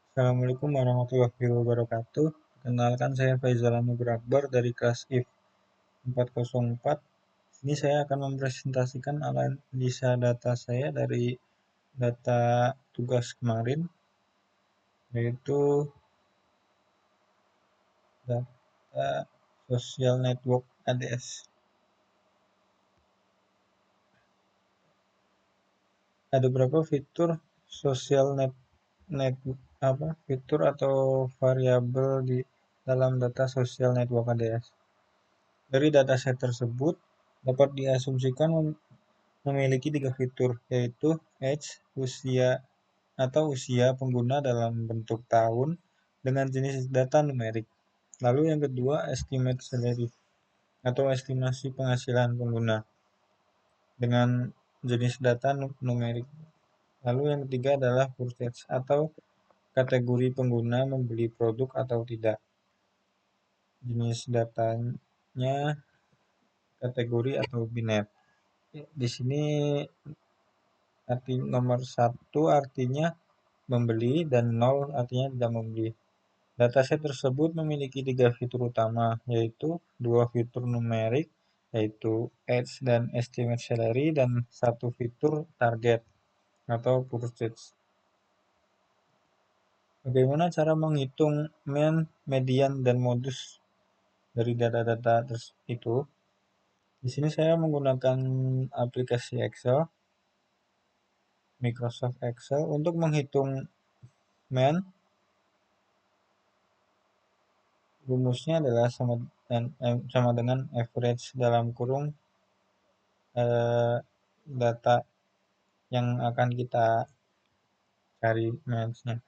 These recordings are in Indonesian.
Assalamualaikum warahmatullahi wabarakatuh. Perkenalkan saya Faizal Anugrah Akbar dari kelas IF 404. Ini saya akan mempresentasikan analisa data saya dari data tugas kemarin, yaitu data social network ADS. Ada beberapa fitur social fitur atau variabel di dalam data social network ADS. Dari dataset tersebut dapat diasumsikan memiliki tiga fitur, yaitu age, usia atau usia pengguna dalam bentuk tahun dengan jenis data numerik. Lalu yang kedua, estimate salary atau estimasi penghasilan pengguna dengan jenis data numerik. Lalu yang ketiga adalah purchase atau kategori pengguna membeli produk atau tidak. Jenis datanya kategori atau binary. Di sini arti nomor satu artinya membeli dan nol artinya tidak membeli. Dataset tersebut memiliki tiga fitur utama, yaitu dua fitur numerik, yaitu age dan estimate salary, dan satu fitur target atau purchase. Bagaimana cara menghitung mean, median, dan modus dari data-data itu? Di sini saya menggunakan aplikasi Excel, Microsoft Excel, untuk menghitung mean. Rumusnya adalah sama dengan average dalam kurung data yang akan kita cari match-nya.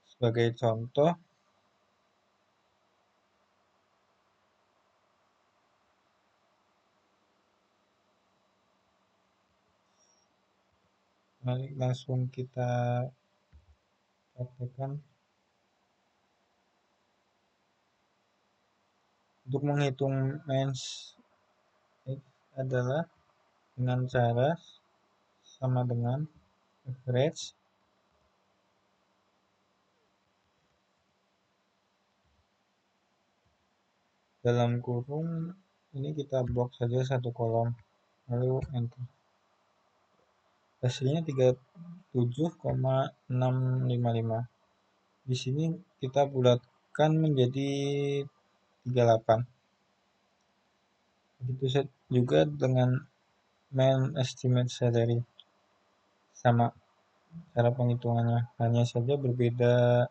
Sebagai contoh, mari langsung kita praktekkan. Untuk menghitung match adalah dengan cara sama dengan average dalam kurung ini kita blok saja satu kolom, lalu enter. Hasilnya 37,655. Di sini kita bulatkan menjadi 38. Begitu juga dengan main estimate salary. Sama cara penghitungannya, hanya saja berbeda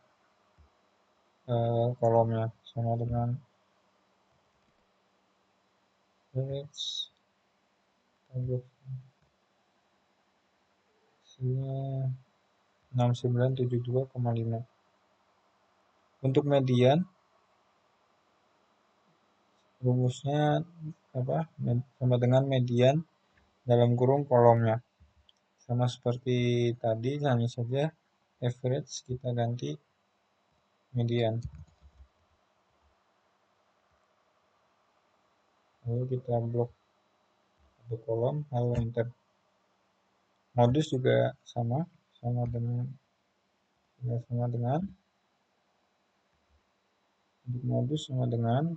kolomnya, sama dengan average hasilnya 6972,5. Untuk median rumusnya sama dengan median dalam kurung kolomnya, sama seperti tadi, hanya saja average kita ganti median, lalu kita blok satu kolom, lalu enter. Modus juga sama dengan untuk modus sama dengan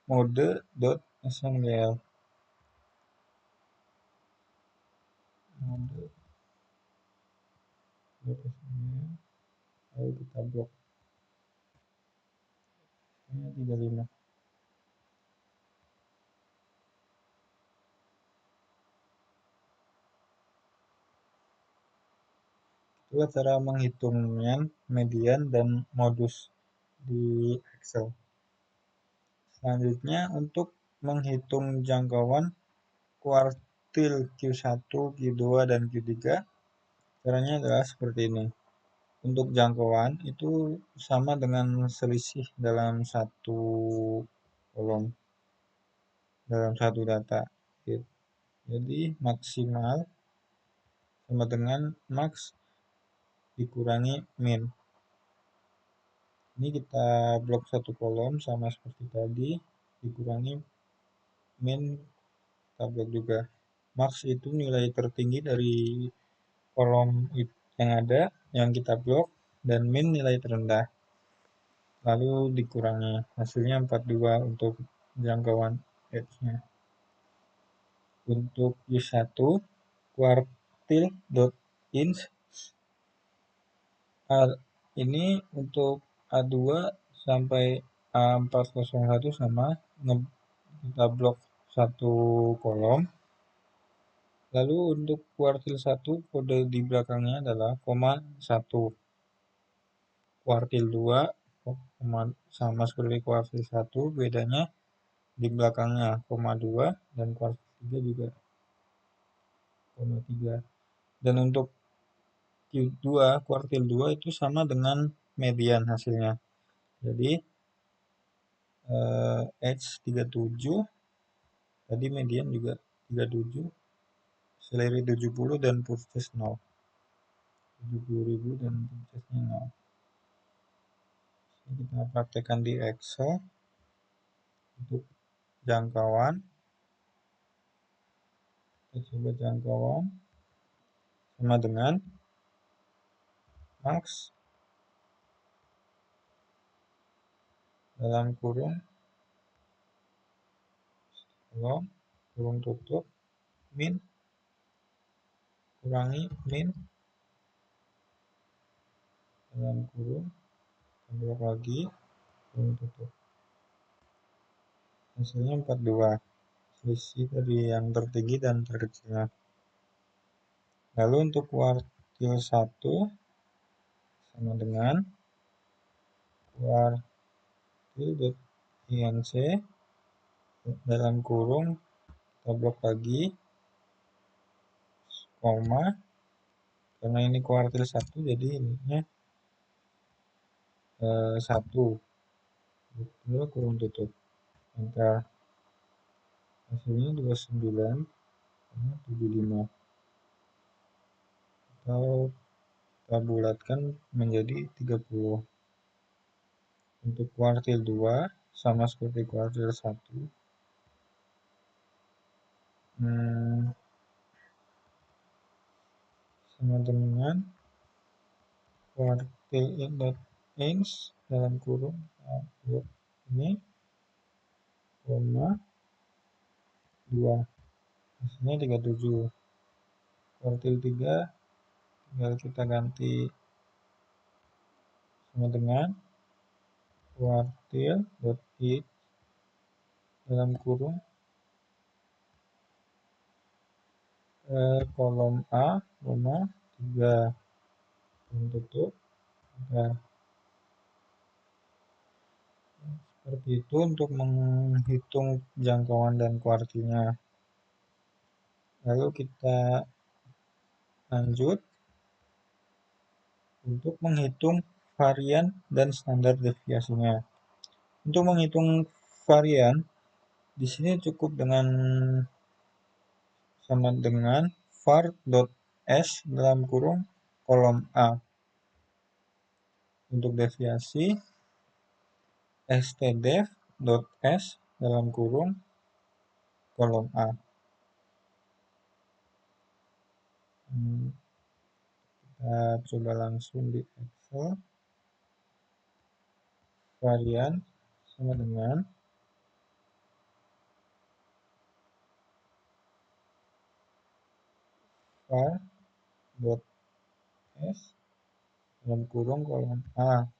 mode.sngl, lalu kita blok 35. Itulah cara menghitung mean, median, dan modus di Excel. Selanjutnya untuk menghitung jangkauan kuartil Q1, Q2, dan Q3, caranya adalah seperti ini. Untuk jangkauan itu sama dengan selisih dalam satu kolom, dalam satu data. Jadi maksimal sama dengan max dikurangi min. Ini kita blok satu kolom sama seperti tadi, dikurangi min kita blok juga. Max itu nilai tertinggi dari kolom yang ada yang kita blok, dan min nilai terendah. Lalu dikurangi, hasilnya 42 untuk jangkauan edge-nya. Untuk Y1, quartile.inch ini untuk A2 sampai A401 sama, kita blok satu kolom. Lalu untuk kuartil 1, kode di belakangnya adalah koma 1. Kuartil 2 sama seperti kuartil 1, bedanya di belakangnya koma 2, dan kuartil 3 juga koma 3. Dan untuk Q2, kuartil 2 itu sama dengan median hasilnya. Jadi H37, tadi median juga 37, salary 70 dan purchase 0. 70.000 dan purchase-nya 0. Kita praktekkan di Excel. Untuk jangkauan, kita coba jangkauan sama dengan max dalam kurung kolom kurung tutup min kurangi min dalam kurung tambah lagi kurung tutup. Hasilnya 42, selisih dari yang tertinggi dan terkecilnya. Lalu untuk kuartil 1 sama dengan kuartil.inc dalam kurung kita blok lagi koma, karena ini kuartil 1 jadi ininya 1, kurung tutup, enter. Hasilnya 29,75, atau kita bulatkan menjadi 30. Untuk kuartil 2 sama seperti kuartil 1, sama dengan kuartil.inch dalam kurung ini koma 2, hasilnya 37. Kuartil 3 tinggal kita ganti sama dengan kuartil.inch dalam kurung kolom A, koma 3, tutup. Nah, seperti itu untuk menghitung jangkauan dan kuartilnya. Lalu kita lanjut untuk menghitung varian dan standar deviasinya. Untuk menghitung varian, di sini cukup dengan sama dengan var.s dalam kurung kolom A. Untuk deviasi, stdev.s dalam kurung kolom A. Kita coba langsung di Excel. Varian sama dengan var.s dalam kurung kolom A,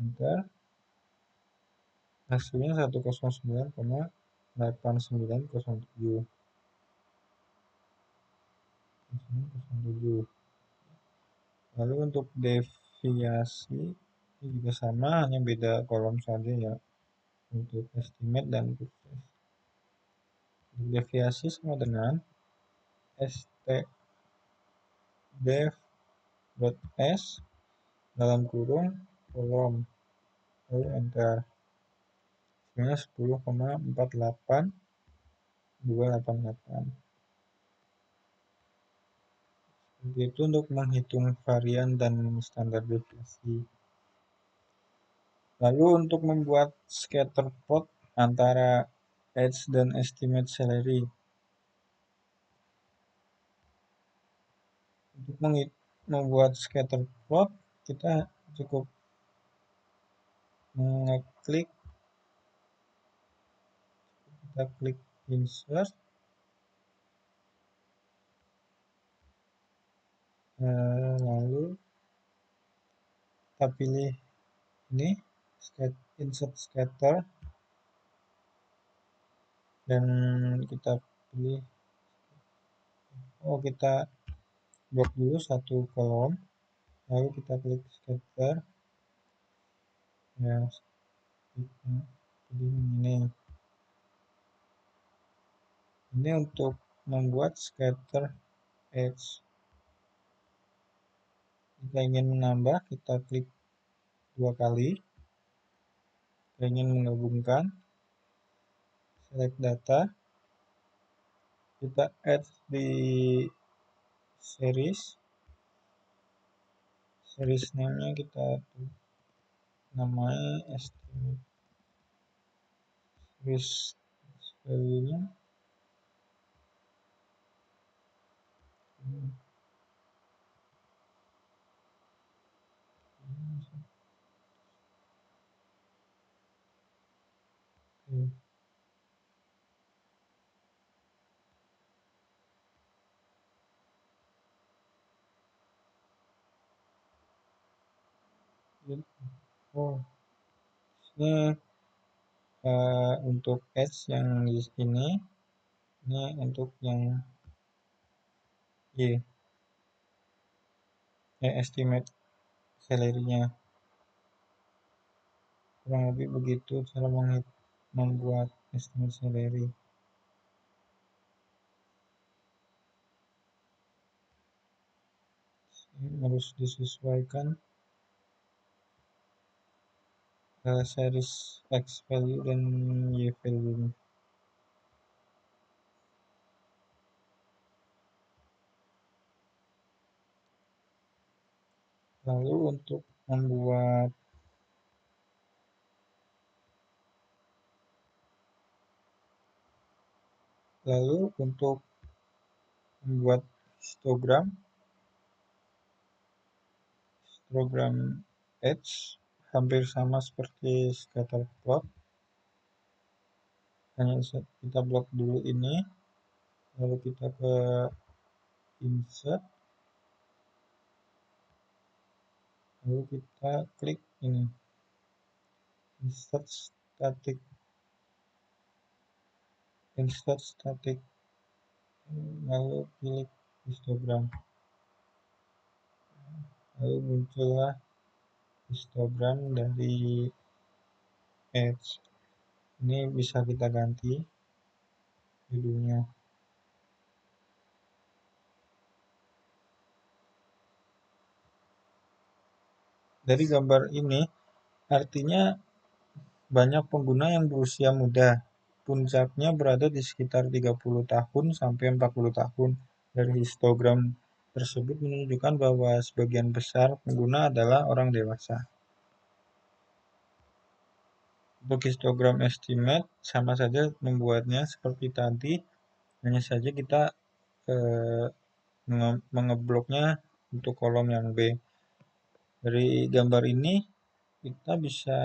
enter. Hasilnya 109,8907. Lalu untuk deviasi ini juga sama, hanya beda kolom saja ya, untuk estimate dan purchase. Untuk deviasi sama dengan stdev.s dalam kurung kolom, lalu enter. Hasilnya 10,48288. Itu untuk menghitung varian dan standar deviasi. Lalu untuk membuat scatter plot antara edge dan estimate salary. Untuk membuat scatter plot, kita cukup mengeklik, kita klik insert, lalu kita pilih ini insert scatter, dan kita pilih kita blok dulu satu kolom, lalu kita klik scatter ya, jadi ini untuk membuat scatter edge. Jika ingin menambah, kita klik 2 kali. Jika ingin menggabungkan, select data, kita add di series name-nya kita namai estimate series value-nya ini untuk edge yang di sini, ini untuk yang Y, estimate salary-nya. Kurang lebih begitu cara membuat estimate salary. Ini harus disesuaikan series X value dan Y value. Lalu untuk membuat histogram edge hampir sama seperti scatter plot, hanya kita blok dulu ini, lalu kita ke insert, lalu kita klik ini insert static, lalu pilih histogram, lalu muncullah histogram dari edge. Ini bisa kita ganti judulnya. Dari gambar ini artinya banyak pengguna yang berusia muda. Puncaknya berada di sekitar 30 tahun sampai 40 tahun. Dari histogram tersebut menunjukkan bahwa sebagian besar pengguna adalah orang dewasa. Untuk histogram estimate sama saja membuatnya seperti tadi, hanya saja kita mengebloknya untuk kolom yang B. Dari gambar ini kita bisa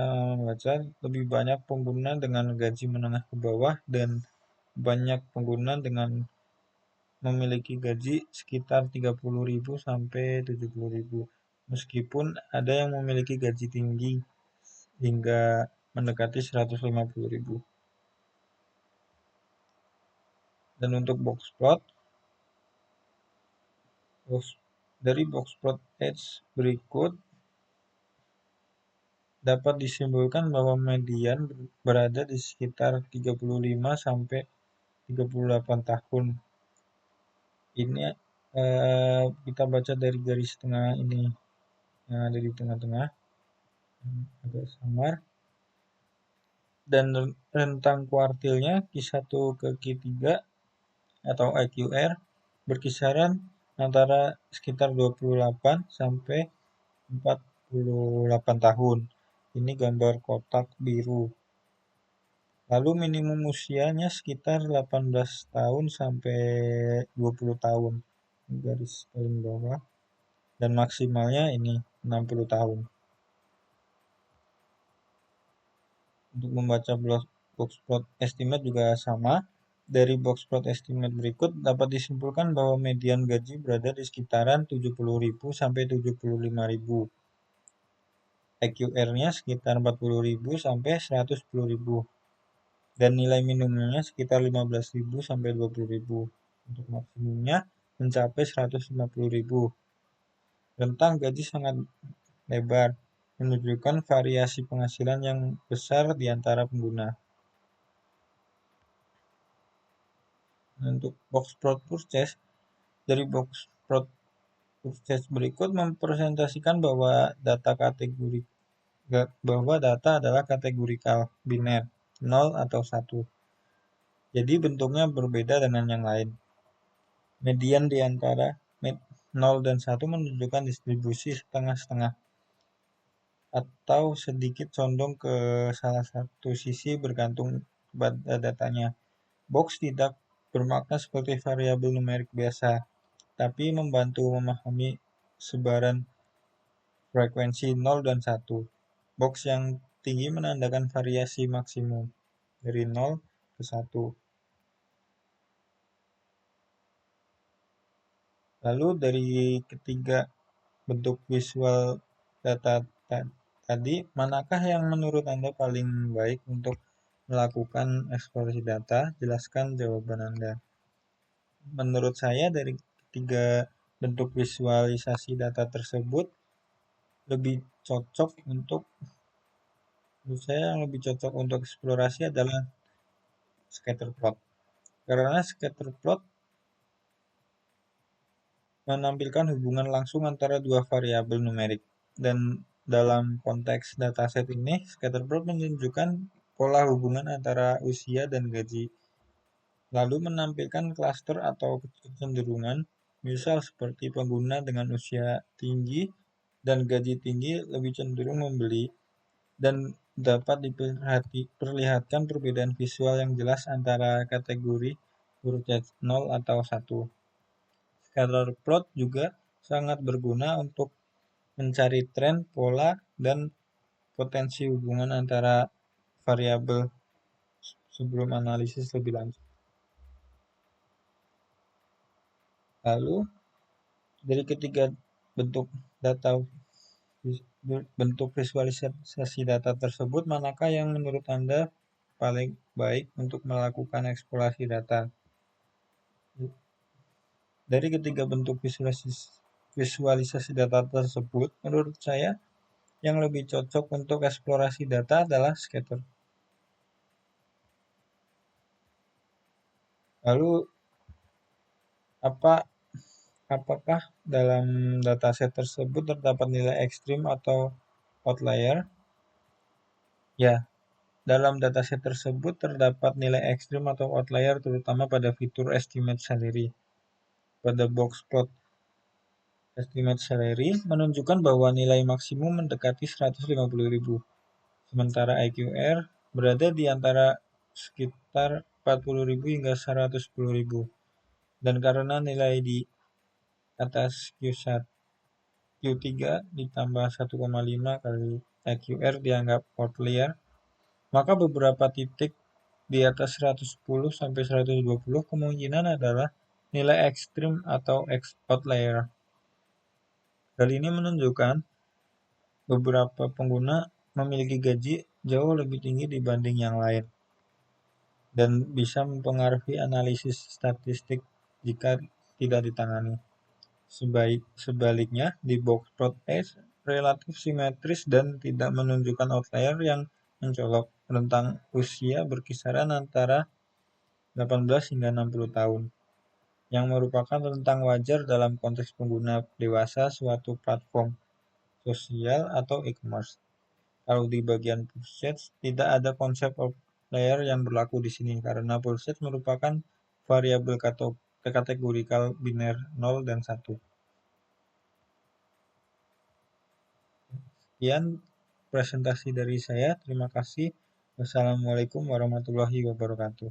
membaca lebih banyak pengguna dengan gaji menengah ke bawah dan banyak pengguna dengan memiliki gaji sekitar 30.000 sampai 70.000. Meskipun ada yang memiliki gaji tinggi hingga mendekati 150.000. Dan untuk box plot, dari box plot edge berikut dapat disimpulkan bahwa median berada di sekitar 35 sampai 38 tahun. Ini kita baca dari garis tengah ini yang ada di tengah-tengah, agak samar. Dan rentang kuartilnya Q1 ke Q3 atau IQR berkisaran antara sekitar 28 sampai 48 tahun. Ini gambar kotak biru. Lalu minimum usianya sekitar 18 tahun sampai 20 tahun. Garis paling bawah. Dan maksimalnya ini 60 tahun. Untuk membaca box plot estimate juga sama. Dari box plot estimate berikut dapat disimpulkan bahwa median gaji berada di sekitaran 70.000 sampai 75.000. EQR-nya sekitar 40.000 sampai 110.000 dan nilai minimumnya sekitar 15.000 sampai 20.000. Untuk maksimumnya mencapai 150.000. Rentang gaji sangat lebar, menunjukkan variasi penghasilan yang besar di antara pengguna. Untuk box plot purchase, dari box plot purchase berikut mempresentasikan bahwa data adalah kategorikal biner 0 atau 1. Jadi bentuknya berbeda dengan yang lain. Median di antara 0 dan 1 menunjukkan distribusi setengah-setengah atau sedikit condong ke salah satu sisi bergantung pada datanya. Box tidak bermakna seperti variabel numerik biasa, tapi membantu memahami sebaran frekuensi 0 dan 1. Box yang tinggi menandakan variasi maksimum dari 0 ke 1. Lalu dari ketiga bentuk visual data tadi, manakah yang menurut Anda paling baik untuk melakukan eksplorasi data? Jelaskan jawaban Anda. Menurut saya dari ketiga bentuk visualisasi data tersebut lebih cocok untuk menurut saya yang lebih cocok untuk eksplorasi adalah scatter plot. Karena scatter plot menampilkan hubungan langsung antara dua variabel numerik. Dan dalam konteks dataset ini, scatterplot menunjukkan pola hubungan antara usia dan gaji. Lalu menampilkan klaster atau kecenderungan, misal seperti pengguna dengan usia tinggi dan gaji tinggi lebih cenderung membeli, dan dapat diperlihatkan perbedaan visual yang jelas antara kategori purchase 0 atau 1. Scatter plot juga sangat berguna untuk mencari tren, pola, dan potensi hubungan antara variabel sebelum analisis lebih lanjut. Lalu dari ketiga bentuk data bentuk visualisasi data tersebut, manakah yang menurut Anda paling baik untuk melakukan eksplorasi data? Dari ketiga bentuk visualisasi data tersebut, menurut saya yang lebih cocok untuk eksplorasi data adalah scatter. Lalu apakah dalam dataset tersebut terdapat nilai ekstrim atau outlier? Ya, dalam dataset tersebut terdapat nilai ekstrim atau outlier terutama pada fitur estimate salary. Pada box plot estimate salary menunjukkan bahwa nilai maksimum mendekati 150.000, sementara EQR berada di antara sekitar 40.000 hingga 110.000. Dan karena nilai di atas Q3 ditambah 1,5 kali EQR dianggap outlier, maka beberapa titik di atas 110 sampai 120 kemungkinan adalah nilai ekstrim atau outlier. Hal ini menunjukkan beberapa pengguna memiliki gaji jauh lebih tinggi dibanding yang lain dan bisa mempengaruhi analisis statistik jika tidak ditangani. Sebaliknya, di box plot S relatif simetris dan tidak menunjukkan outlier yang mencolok. Rentang usia berkisaran antara 18 hingga 60 tahun, yang merupakan rentang wajar dalam konteks pengguna dewasa suatu platform sosial atau e-commerce. Kalau di bagian purchase, tidak ada konsep outlier yang berlaku di sini karena purchase merupakan variabel kategorikal biner 0 dan 1. Sekian presentasi dari saya. Terima kasih. Wassalamualaikum warahmatullahi wabarakatuh.